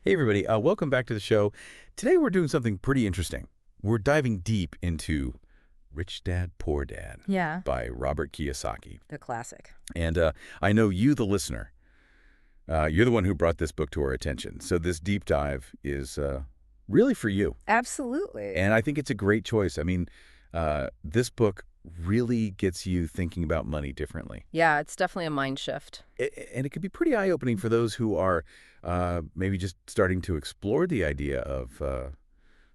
Hey everybody, welcome back to the show. Today we're doing something pretty interesting. We're diving deep into Rich Dad, Poor Dad Yeah, by Robert Kiyosaki. the classic. And I know you, the listener, you're the one who brought this book to our attention. So this deep dive is really for you. Absolutely. And I think it's a great choice. I mean, this book really gets you thinking about money differently. Yeah, it's definitely a mind shift. And it could be pretty eye-opening for those who are maybe just starting to explore the idea of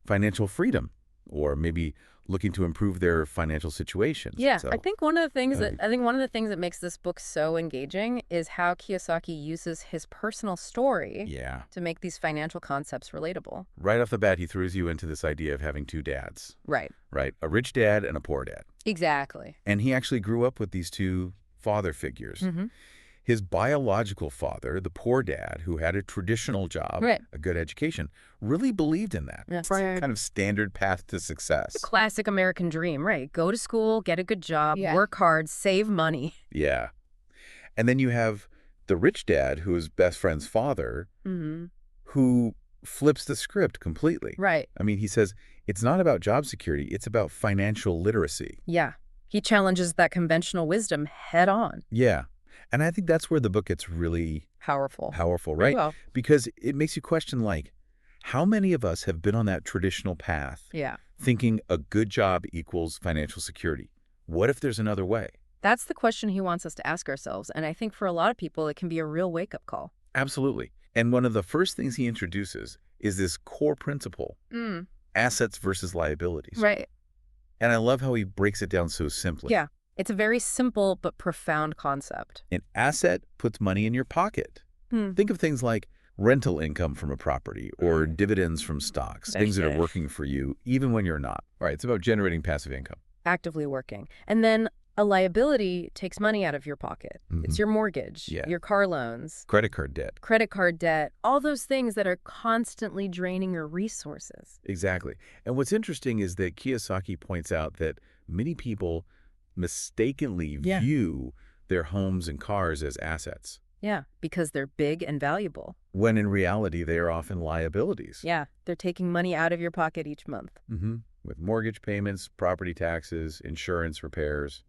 financial freedom, or maybe looking to improve their financial situations. Yeah, So, I think one of the things uh, that makes this book so engaging is how Kiyosaki uses his personal story yeah, to make these financial concepts relatable. right off the bat, he throws you into this idea of having two dads, Right. right? A rich dad and a poor dad. Exactly. And he actually grew up with these two father figures. Mm-hmm. His biological father, the poor dad, who had a traditional job, Right. a good education, really believed in that. Yes. Kind of standard path to success. Classic American dream, right? Go to school, get a good job, Yeah. work hard, save money. Yeah. And then you have the rich dad, who is best friend's father, Mm-hmm. who flips the script completely. Right. I mean, he says, it's not about job security, it's about financial literacy. Yeah. He challenges that conventional wisdom head on. Yeah. And I think that's where the book gets really Powerful. powerful, right? Well, Because it makes you question, like, how many of us have been on that traditional path yeah. thinking a good job equals financial security? What if there's another way? That's the question he wants us to ask ourselves, and I think for a lot of people, it can be a real wake-up call. Absolutely. And one of the first things he introduces is this core principle, assets versus liabilities. Right. And I love how he breaks it down so simply. Yeah. It's a very simple but profound concept. An asset puts money in your pocket. Think of things like rental income from a property or dividends from stocks, things that are working for you even when you're not. All right, it's about generating passive income. Actively working. And then a liability takes money out of your pocket. It's your mortgage, Yeah. your car loans, Credit card debt. credit card debt, all those things that are constantly draining your resources. Exactly. And what's interesting is that Kiyosaki points out that many people mistakenly Yeah. view their homes and cars as assets, Yeah, because they're big and valuable. when in reality they are often liabilities. Yeah, they're taking money out of your pocket each month. With mortgage payments, property taxes, insurance repairs,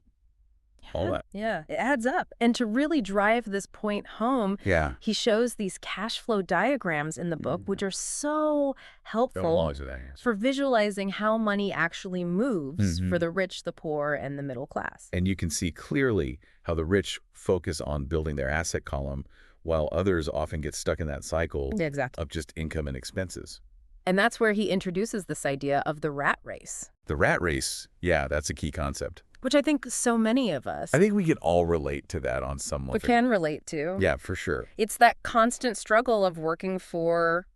all that. Yeah, it adds up. And to really drive this point home, Yeah. he shows these cash flow diagrams in the book, which are so helpful Always with that. Yes. for visualizing how money actually moves for the rich, the poor, and the middle class. And you can see clearly how the rich focus on building their asset column, while others often get stuck in that cycle Exactly. of just income and expenses. And that's where he introduces this idea of the rat race, The rat race, yeah, that's a key concept. which I think so many of us I think we can all relate to that on some we level. can relate to. Yeah, for sure. It's that constant struggle of working for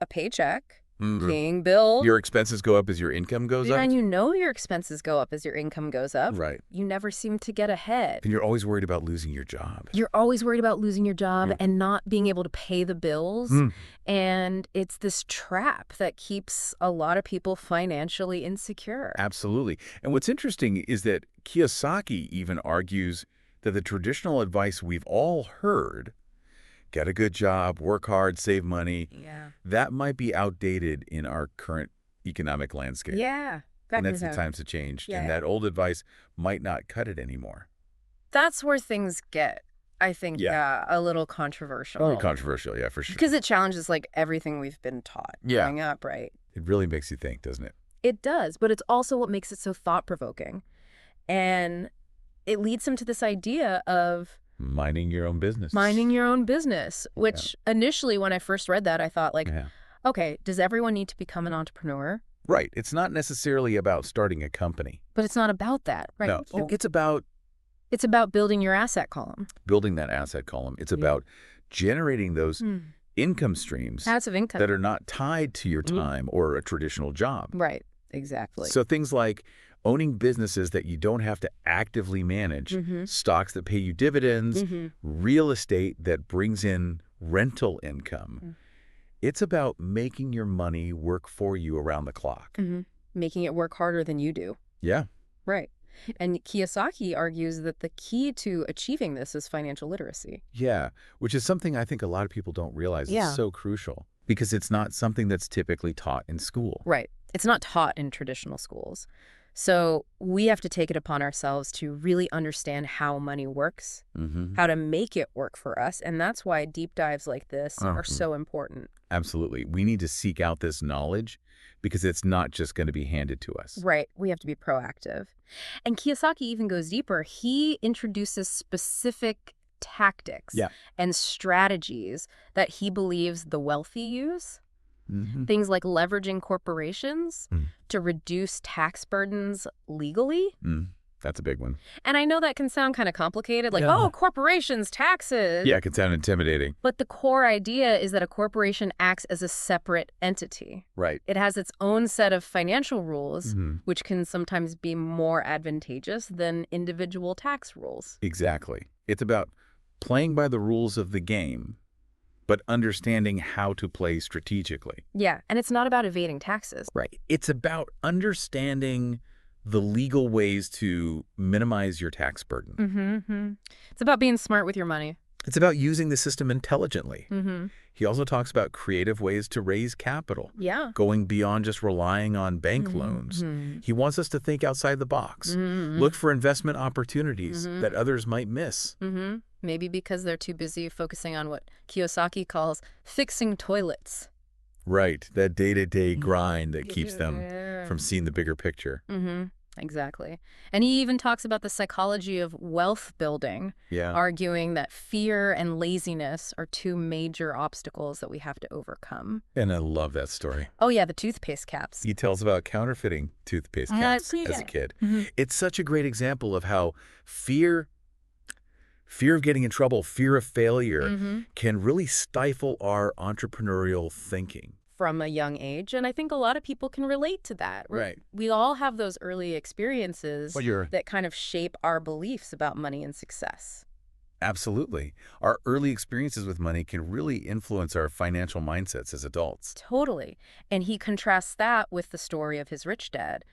a paycheck, Mhm. paying bills. Your expenses go up as your income goes up? And you know your expenses go up as your income goes up. Right. You never seem to get ahead. And you're always worried about losing your job. You're always worried about losing your job Yeah. and not being able to pay the bills. And it's this trap that keeps a lot of people financially insecure. Absolutely. And what's interesting is that Kiyosaki even argues that the traditional advice we've all heard, get a good job, work hard, save money, Yeah. that might be outdated in our current economic landscape. Yeah. And that's the times have changed. Yeah. And that old advice might not cut it anymore. That's where things get, I think, Yeah. a little controversial. Oh, controversial, yeah, for sure. Because it challenges like everything we've been taught growing up, right? It really makes you think, doesn't it? It does, but it's also what makes it so thought-provoking. And it leads him to this idea of Minding your own business. minding your own business, which initially when I first read that, I thought like, Yeah. okay, does everyone need to become an entrepreneur? Right. It's not necessarily about starting a company. But it's not about that, right? No, it's about It's about building your asset column. building that asset column. It's about generating those income streams Passive income. that are not tied to your time or a traditional job. Right, exactly. So things like owning businesses that you don't have to actively manage, stocks that pay you dividends, real estate that brings in rental income. It's about making your money work for you around the clock. Making it work harder than you do. Yeah. Right. And Kiyosaki argues that the key to achieving this is financial literacy. Yeah, which is something I think a lot of people don't realize Yeah. is so crucial. because it's not something that's typically taught in school. Right. It's not taught in traditional schools. So we have to take it upon ourselves to really understand how money works, how to make it work for us. And that's why deep dives like this are so important. Absolutely. We need to seek out this knowledge because it's not just going to be handed to us. Right. We have to be proactive. And Kiyosaki even goes deeper. He introduces specific tactics and strategies that he believes the wealthy use. Things like leveraging corporations to reduce tax burdens legally. That's a big one. And I know that can sound kind of complicated, like, oh, corporations, taxes. Yeah, it can sound intimidating. But the core idea is that a corporation acts as a separate entity. Right. It has its own set of financial rules, which can sometimes be more advantageous than individual tax rules. Exactly. It's about playing by the rules of the game, but understanding how to play strategically. Yeah, and it's not about evading taxes. Right. It's about understanding the legal ways to minimize your tax burden. It's about being smart with your money. It's about using the system intelligently. He also talks about creative ways to raise capital, going beyond just relying on bank loans. He wants us to think outside the box, look for investment opportunities that others might miss. Maybe because they're too busy focusing on what Kiyosaki calls fixing toilets. Right, that day-to-day grind that keeps them from seeing the bigger picture. Exactly. And he even talks about the psychology of wealth building, arguing that fear and laziness are two major obstacles that we have to overcome. And I love that story. Oh, yeah, the toothpaste caps. He tells about counterfeiting toothpaste caps as a kid. It's such a great example of how fear of getting in trouble, fear of failure can really stifle our entrepreneurial thinking. From a young age, and I think a lot of people can relate to that. Right. We all have those early experiences that kind of shape our beliefs about money and success. Absolutely. Our early experiences with money can really influence our financial mindsets as adults. Totally. And he contrasts that with the story of his rich dad,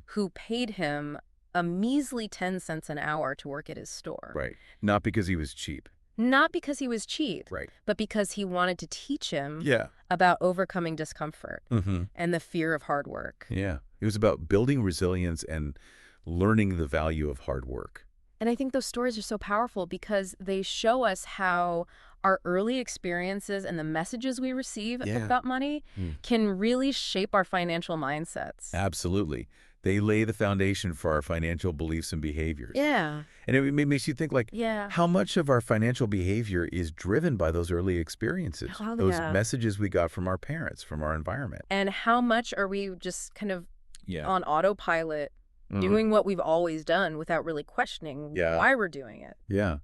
who paid him a measly 10 cents an hour to work at his store. Right. Not because he was cheap. Not because he was cheap, right, but because he wanted to teach him yeah, about overcoming discomfort and the fear of hard work. Yeah. It was about building resilience and learning the value of hard work. And I think those stories are so powerful because they show us how our early experiences and the messages we receive about money can really shape our financial mindsets. Absolutely. They lay the foundation for our financial beliefs and behaviors. Yeah. And it makes you think, like, how much of our financial behavior is driven by those early experiences, those messages we got from our parents, from our environment. And how much are we just kind of on autopilot doing what we've always done without really questioning why we're doing it. Yeah.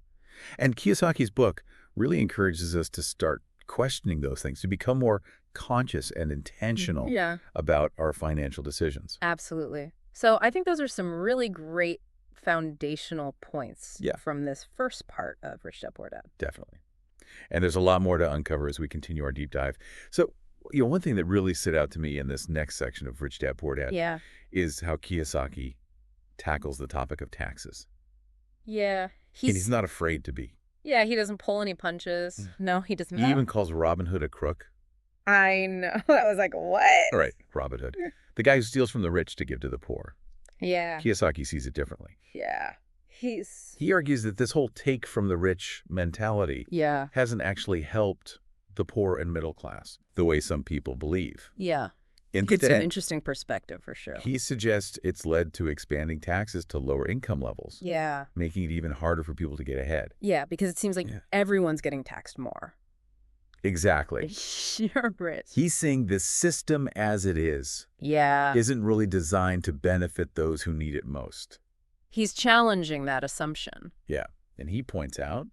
And Kiyosaki's book really encourages us to start questioning those things, to become more conscious and intentional about our financial decisions. Absolutely. So I think those are some really great foundational points from this first part of Rich Dad Poor Dad. Definitely. And there's a lot more to uncover as we continue our deep dive. So, one thing that really stood out to me in this next section of Rich Dad Poor Dad is how Kiyosaki tackles the topic of taxes. Yeah. And he's not afraid to be. Yeah, he doesn't pull any punches. No, he doesn't. He even calls Robin Hood a crook. I know. I was like, what? All right, Robin Hood. The guy who steals from the rich to give to the poor. Yeah. Kiyosaki sees it differently. Yeah. He argues that this whole take from the rich mentality hasn't actually helped the poor and middle class the way some people believe. Yeah. Instead, it's an interesting perspective for sure. He suggests it's led to expanding taxes to lower income levels. Yeah. Making it even harder for people to get ahead. Yeah, because it seems like everyone's getting taxed more. Exactly. You're Brit. He's saying the system as it is isn't really designed to benefit those who need it most. He's challenging that assumption. Yeah. And he points out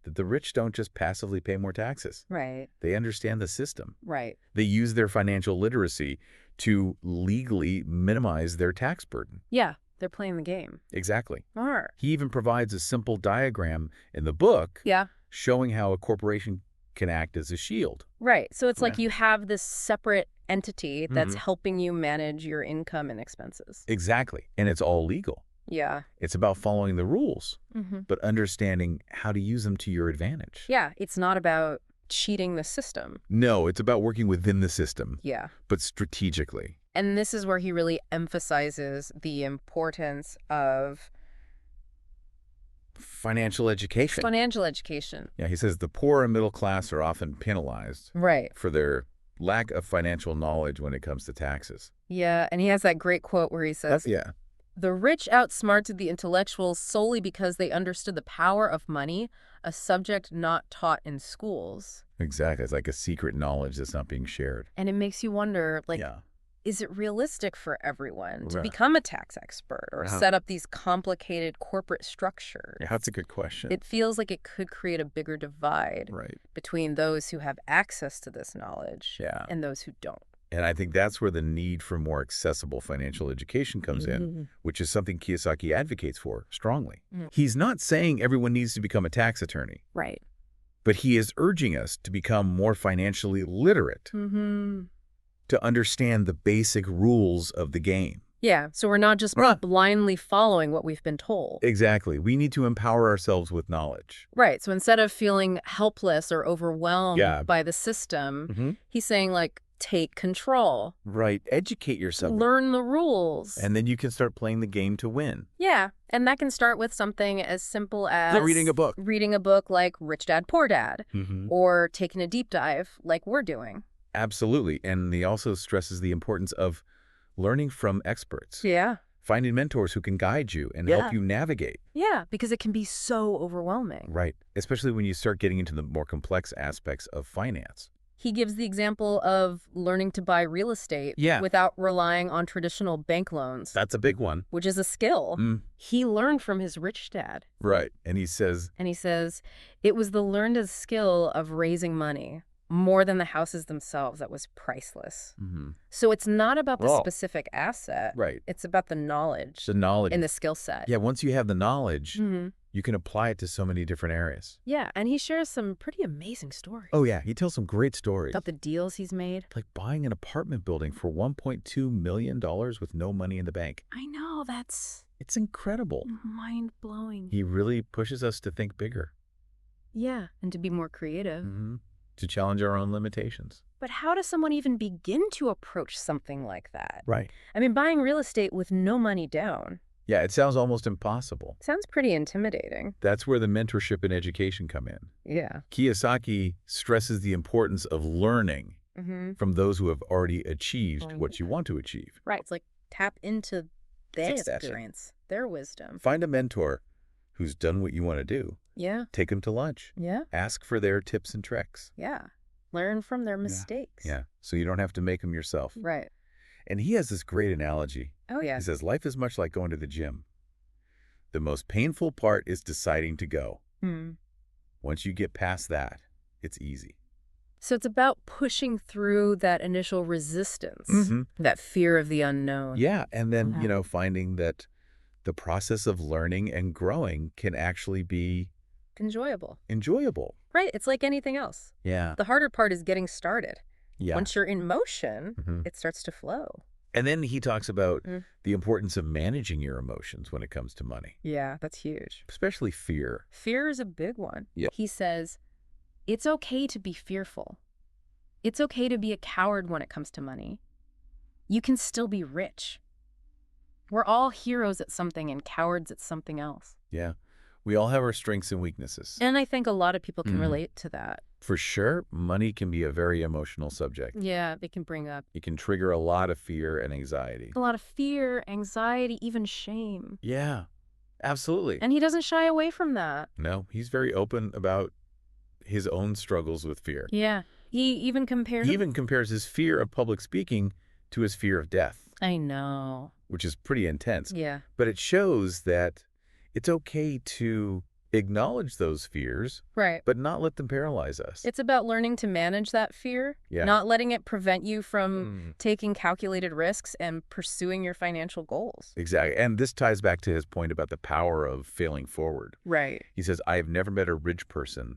that the rich don't just passively pay more taxes. Right. They understand the system. Right. They use their financial literacy to legally minimize their tax burden. Yeah. They're playing the game. Exactly. Smart. He even provides a simple diagram in the book showing how a corporation can act as a shield. Right. So it's like you have this separate entity that's helping you manage your income and expenses. Exactly. And it's all legal. Yeah. It's about following the rules, but understanding how to use them to your advantage. Yeah. It's not about cheating the system. No, it's about working within the system, Yeah. but strategically. And this is where he really emphasizes the importance of Financial education. financial education. Yeah, he says the poor and middle class are often penalized Right. for their lack of financial knowledge when it comes to taxes. Yeah, and he has that great quote where he says, Yeah. "The rich outsmarted the intellectuals solely because they understood the power of money, a subject not taught in schools." Exactly. It's like a secret knowledge that's not being shared. And it makes you wonder, like, Yeah. is it realistic for everyone to Right. become a tax expert or Uh-huh. set up these complicated corporate structures? Yeah, that's a good question. It feels like it could create a bigger divide Right. between those who have access to this knowledge Yeah. and those who don't. And I think that's where the need for more accessible financial education comes in, which is something Kiyosaki advocates for strongly. Mm. He's not saying everyone needs to become a tax attorney, Right. but he is urging us to become more financially literate, to understand the basic rules of the game. Yeah, so we're not just Right. blindly following what we've been told. Exactly. We need to empower ourselves with knowledge. Right, so instead of feeling helpless or overwhelmed Yeah. by the system, Mm-hmm. he's saying, like, take control. Right. Educate yourself. Learn the rules. And then you can start playing the game to win. Yeah, and that can start with something as simple as reading a book. Reading a book like Rich Dad, Poor Dad, Mm-hmm. or taking a deep dive like we're doing. Absolutely. And he also stresses the importance of learning from experts. Yeah. Finding mentors who can guide you and Yeah. help you navigate. Yeah, because it can be so overwhelming. Right. Especially when you start getting into the more complex aspects of finance. He gives the example of learning to buy real estate without relying on traditional bank loans, That's a big one. which is a skill he learned from his rich dad. Right. And he says, It was the learned skill of raising money more than the houses themselves that was priceless. So it's not about the specific asset. right, It's about the knowledge the knowledge. and the skill set. Yeah, once you have the knowledge, you can apply it to so many different areas. Yeah, and he shares some pretty amazing stories. Oh, yeah. He tells some great stories. About the deals he's made. Like buying an apartment building for $1.2 million with no money in the bank. I know, that's It's incredible. mind-blowing. He really pushes us to think bigger. Yeah, and to be more creative. To challenge our own limitations. But how does someone even begin to approach something like that? Right. I mean, buying real estate with no money down Yeah, it sounds almost impossible. sounds pretty intimidating. That's where the mentorship and education come in. Yeah. Kiyosaki stresses the importance of learning from those who have already achieved what you want to achieve. Right. It's like tap into their Fix that shit. experience, their wisdom. Find a mentor who's done what you want to do. Yeah. Take them to lunch. Yeah. Ask for their tips and tricks. Yeah. Learn from their mistakes. Yeah, so you don't have to make them yourself. Right. And he has this great analogy. Oh, yeah. He says, life is much like going to the gym. The most painful part is deciding to go. Once you get past that, it's easy. So it's about pushing through that initial resistance, that fear of the unknown. Yeah, and then, finding that the process of learning and growing can actually be enjoyable. Right. It's like anything else. Yeah. The harder part is getting started. Yeah. Once you're in motion, it starts to flow. And then he talks about the importance of managing your emotions when it comes to money, Yeah, that's huge. especially fear. Fear is a big one. Yeah. He says, it's okay to be fearful. It's okay to be a coward when it comes to money. You can still be rich. We're all heroes at something and cowards at something else. Yeah. We all have our strengths and weaknesses. And I think a lot of people can relate to that. For sure, money can be a very emotional subject. Yeah, they can bring up It can trigger a lot of fear and anxiety. a lot of fear, anxiety, even shame. Yeah, absolutely. And he doesn't shy away from that. No, he's very open about his own struggles with fear. Yeah. He even compares... He even compares his fear of public speaking to his fear of death, I know. which is pretty intense. Yeah. But it shows that it's okay to acknowledge those fears, Right. but not let them paralyze us. It's about learning to manage that fear, not letting it prevent you from taking calculated risks and pursuing your financial goals. Exactly. And this ties back to his point about the power of failing forward. Right. He says, I have never met a rich person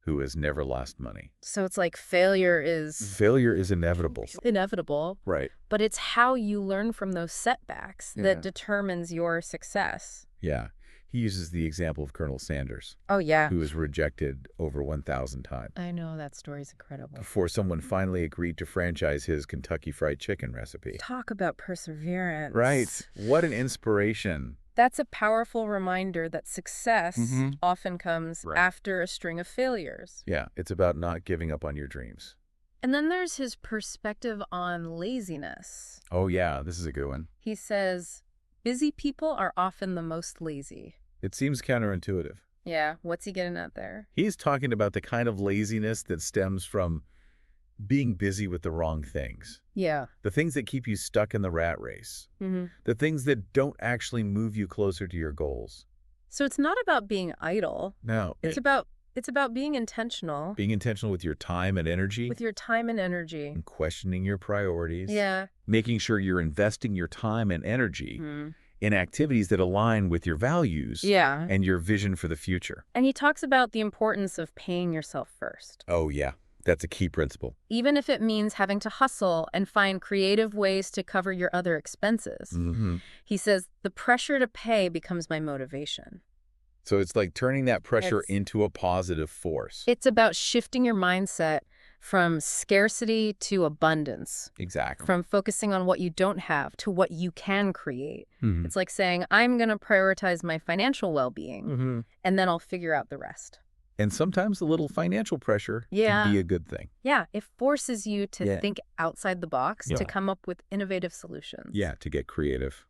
who has never lost money. So it's like failure is Failure is inevitable. inevitable, Right. but it's how you learn from those setbacks that determines your success. Yeah. He uses the example of Colonel Sanders, Oh, yeah. who was rejected over 1,000 times I know, that story's incredible. before someone finally agreed to franchise his Kentucky Fried Chicken recipe. Talk about perseverance. Right. What an inspiration. That's a powerful reminder that success often comes Right. after a string of failures. Yeah, it's about not giving up on your dreams. And then there's his perspective on laziness. Oh, yeah, this is a good one. He says, busy people are often the most lazy. It seems counterintuitive. Yeah, what's he getting at there? He's talking about the kind of laziness that stems from being busy with the wrong things. Yeah. The things that keep you stuck in the rat race. The things that don't actually move you closer to your goals. So it's not about being idle. No. It's about being intentional. Being intentional with your time and energy. With your time and energy. And questioning your priorities. Yeah. Making sure you're investing your time and energy in activities that align with your values Yeah. and your vision for the future. And he talks about the importance of paying yourself first. Oh, yeah. That's a key principle. Even if it means having to hustle and find creative ways to cover your other expenses. He says, the pressure to pay becomes my motivation. So it's like turning that pressure into a positive force. It's about shifting your mindset from scarcity to abundance. Exactly. From focusing on what you don't have to what you can create. It's like saying, I'm going to prioritize my financial well-being, and then I'll figure out the rest. And sometimes a little financial pressure can be a good thing. Yeah, it forces you to think outside the box, to come up with innovative solutions. Yeah, to get creative.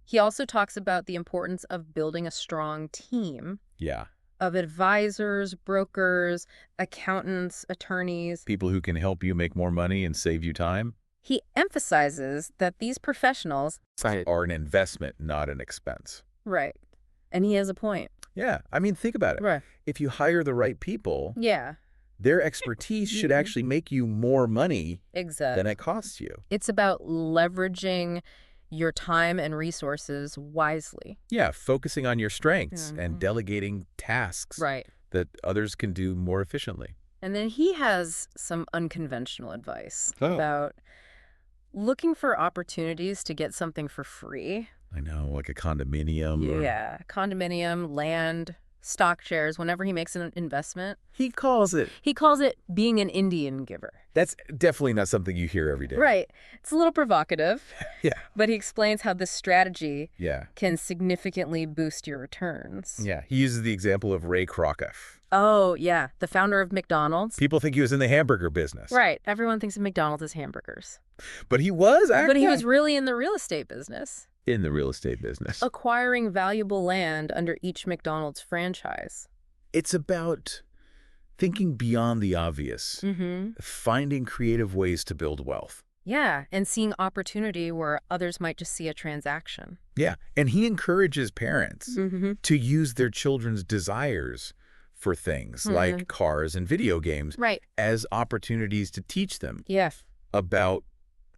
He also talks about the importance of building a strong team. Yeah. Of advisors, brokers, accountants, attorneys. People who can help you make more money and save you time. He emphasizes that these professionals are an investment, not an expense. Right. And he has a point. Yeah. I mean, think about it. Right. If you hire the right people, Yeah. their expertise should actually make you more money than it costs you. It's about leveraging your time and resources wisely. Yeah, focusing on your strengths and delegating tasks that others can do more efficiently. And then he has some unconventional advice about looking for opportunities to get something for free. I know, like a condominium. Yeah, condominium, land, stock shares, whenever he makes an investment. He calls it being an Indian giver. That's definitely not something you hear every day. Right. It's a little provocative. Yeah. But he explains how this strategy Yeah. can significantly boost your returns. Yeah. He uses the example of Ray Kroc. Oh, yeah. The founder of McDonald's. People think he was in the hamburger business. Right. Everyone thinks of McDonald's as hamburgers. But he was actually. But he was really in the real estate business. In the real estate business. Acquiring valuable land under each McDonald's franchise. It's about thinking beyond the obvious, finding creative ways to build wealth. Yeah, and seeing opportunity where others might just see a transaction. Yeah, and he encourages parents to use their children's desires for things like cars and video games as opportunities to teach them about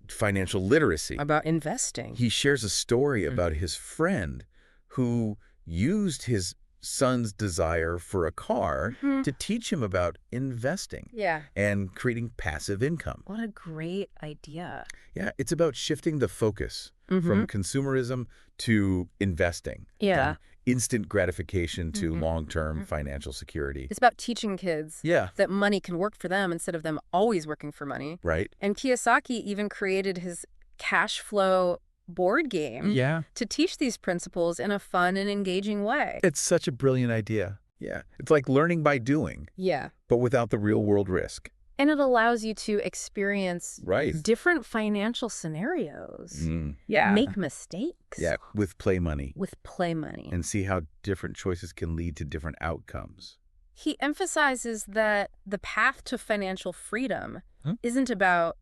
financial literacy. About investing. He shares a story about his friend who used his son's desire for a car to teach him about investing and creating passive income. What a great idea. Yeah, it's about shifting the focus from consumerism to investing. Yeah. From instant gratification to long-term financial security. It's about teaching kids that money can work for them instead of them always working for money. Right. And Kiyosaki even created his cash flow board game to teach these principles in a fun and engaging way. It's such a brilliant idea. Yeah. It's like learning by doing. Yeah. But without the real world risk. And it allows you to experience different financial scenarios. Yeah. Make mistakes. Yeah, with play money. With play money. And see how different choices can lead to different outcomes. He emphasizes that the path to financial freedom isn't about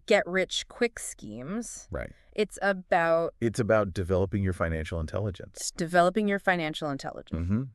get-rich-quick schemes. Right. It's about developing your financial intelligence.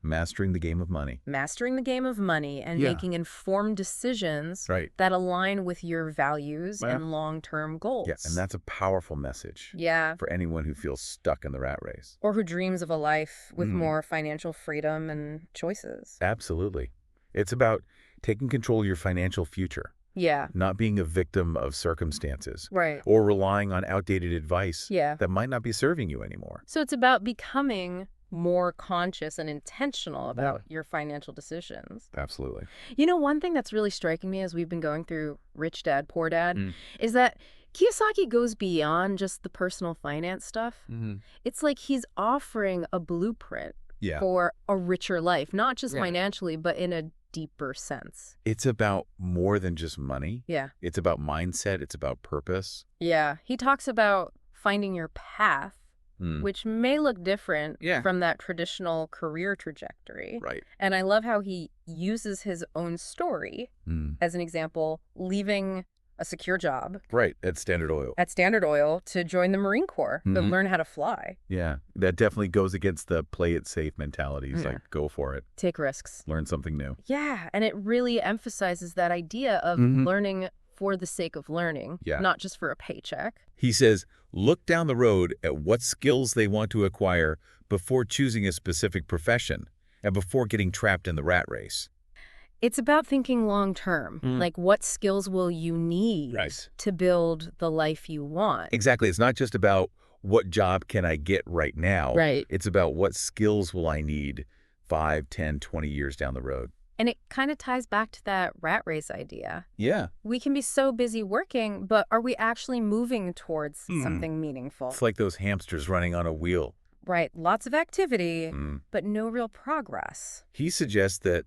Mastering the game of money. Mastering the game of money and making informed decisions that align with your values and long-term goals. Yeah, and that's a powerful message. Yeah. For anyone who feels stuck in the rat race. Or who dreams of a life with more financial freedom and choices. Absolutely. It's about taking control of your financial future. Yeah. Not being a victim of circumstances. Right. Or relying on outdated advice that might not be serving you anymore. So it's about becoming more conscious and intentional about your financial decisions. Absolutely. You know, one thing that's really striking me as we've been going through Rich Dad, Poor Dad is that Kiyosaki goes beyond just the personal finance stuff. It's like he's offering a blueprint for a richer life, not just financially, but in a deeper sense. It's about more than just money. Yeah. It's about mindset. It's about purpose. Yeah. He talks about finding your path, which may look different from that traditional career trajectory. Right. And I love how he uses his own story as an example, leaving a secure job. Right, at Standard Oil. At Standard Oil to join the Marine Corps, to learn how to fly. Yeah, that definitely goes against the play it safe mentality. It's like, go for it. Take risks. Learn something new. Yeah, and it really emphasizes that idea of learning for the sake of learning, not just for a paycheck. He says, look down the road at what skills they want to acquire before choosing a specific profession and before getting trapped in the rat race. It's about thinking long term, like what skills will you need to build the life you want? Exactly. It's not just about what job can I get right now. Right. It's about what skills will I need 5, 10, 20 years down the road. And it kind of ties back to that rat race idea. Yeah. We can be so busy working, but are we actually moving towards something meaningful? It's like those hamsters running on a wheel. Right. Lots of activity, but no real progress. He suggests that,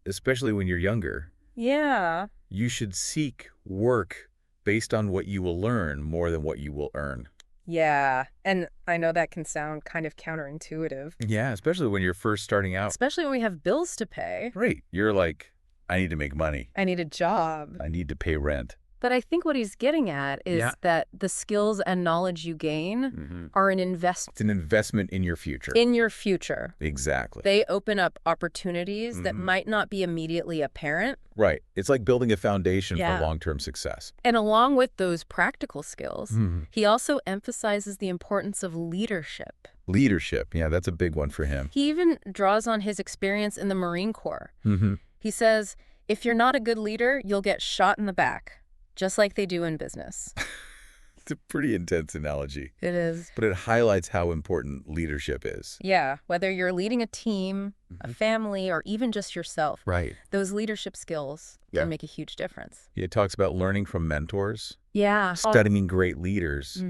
especially when you're younger, you should seek work based on what you will learn more than what you will earn. Yeah, and I know that can sound kind of counterintuitive. Yeah, especially when you're first starting out. Especially when we have bills to pay. Right. You're like, I need to make money. I need a job. I need to pay rent. But I think what he's getting at is that the skills and knowledge you gain are an investment. It's an investment in your future. In your future. Exactly. They open up opportunities that might not be immediately apparent. Right. It's like building a foundation for long-term success. And along with those practical skills, he also emphasizes the importance of leadership. Leadership. Yeah, that's a big one for him. He even draws on his experience in the Marine Corps. He says, if you're not a good leader, you'll get shot in the back. Just like they do in business. It's a pretty intense analogy. It is. But it highlights how important leadership is. Yeah, whether you're leading a team, a family, or even just yourself. Right. Those leadership skills can make a huge difference. It talks about learning from mentors. Yeah. Studying great leaders.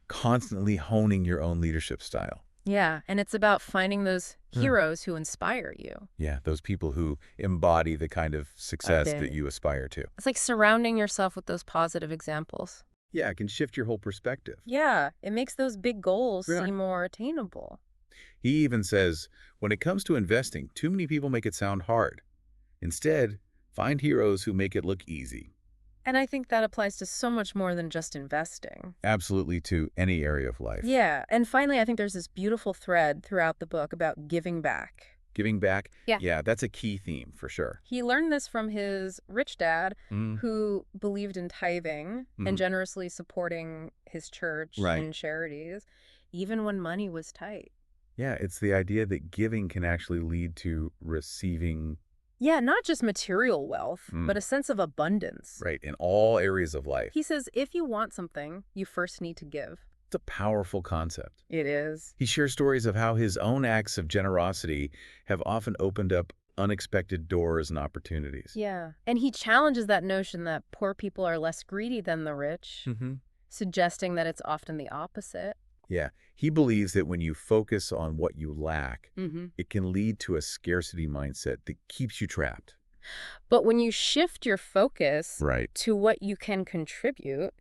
Constantly honing your own leadership style. Yeah, and it's about finding those heroes who inspire you. Yeah, those people who embody the kind of success that you aspire to. It's like surrounding yourself with those positive examples. Yeah, it can shift your whole perspective. Yeah, it makes those big goals seem more attainable. He even says, when it comes to investing, too many people make it sound hard. Instead, find heroes who make it look easy. And I think that applies to so much more than just investing. Absolutely, to any area of life. Yeah. And finally, I think there's this beautiful thread throughout the book about giving back. Giving back? Yeah. Yeah, that's a key theme for sure. He learned this from his rich dad, who believed in tithing and generously supporting his church and charities, even when money was tight. Yeah, it's the idea that giving can actually lead to receiving. Yeah, not just material wealth, but a sense of abundance. Right, in all areas of life. He says, if you want something, you first need to give. It's a powerful concept. It is. He shares stories of how his own acts of generosity have often opened up unexpected doors and opportunities. Yeah, and he challenges that notion that poor people are less greedy than the rich, suggesting that it's often the opposite. Yeah, he believes that when you focus on what you lack, it can lead to a scarcity mindset that keeps you trapped. But when you shift your focus to what you can contribute,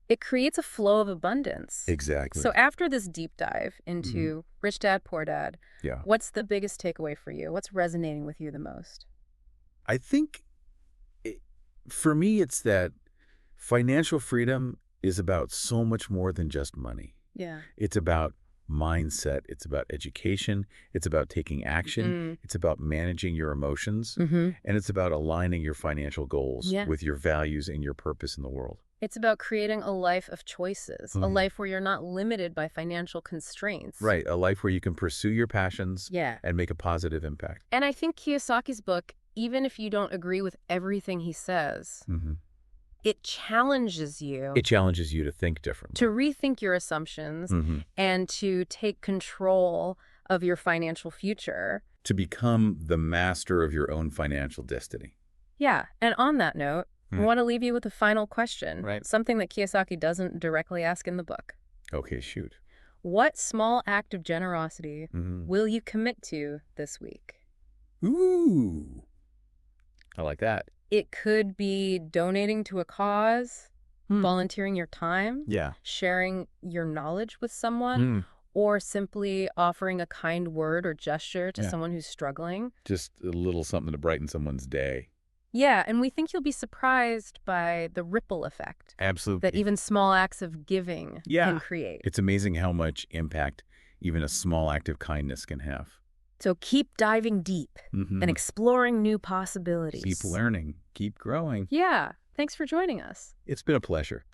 it creates a flow of abundance. Exactly. So after this deep dive into Rich Dad, Poor Dad, what's the biggest takeaway for you? What's resonating with you the most? I think, for me, it's that financial freedom is about so much more than just money. Yeah. It's about mindset. It's about education. It's about taking action. It's about managing your emotions. And it's about aligning your financial goals with your values and your purpose in the world. It's about creating a life of choices, a life where you're not limited by financial constraints. Right, a life where you can pursue your passions and make a positive impact. And I think Kiyosaki's book, even if you don't agree with everything he says, it challenges you. It challenges you to think differently. To rethink your assumptions and to take control of your financial future. To become the master of your own financial destiny. Yeah, and on that note, I want to leave you with a final question, Right. something that Kiyosaki doesn't directly ask in the book. Okay, shoot. What small act of generosity will you commit to this week? Ooh. I like that. It could be donating to a cause, volunteering your time, Yeah. sharing your knowledge with someone, or simply offering a kind word or gesture to someone who's struggling. Just a little something to brighten someone's day. Yeah, and we think you'll be surprised by the ripple effect Absolutely. that even small acts of giving can create. It's amazing how much impact even a small act of kindness can have. So keep diving deep and exploring new possibilities. Keep learning. Keep growing. Yeah, thanks for joining us. It's been a pleasure.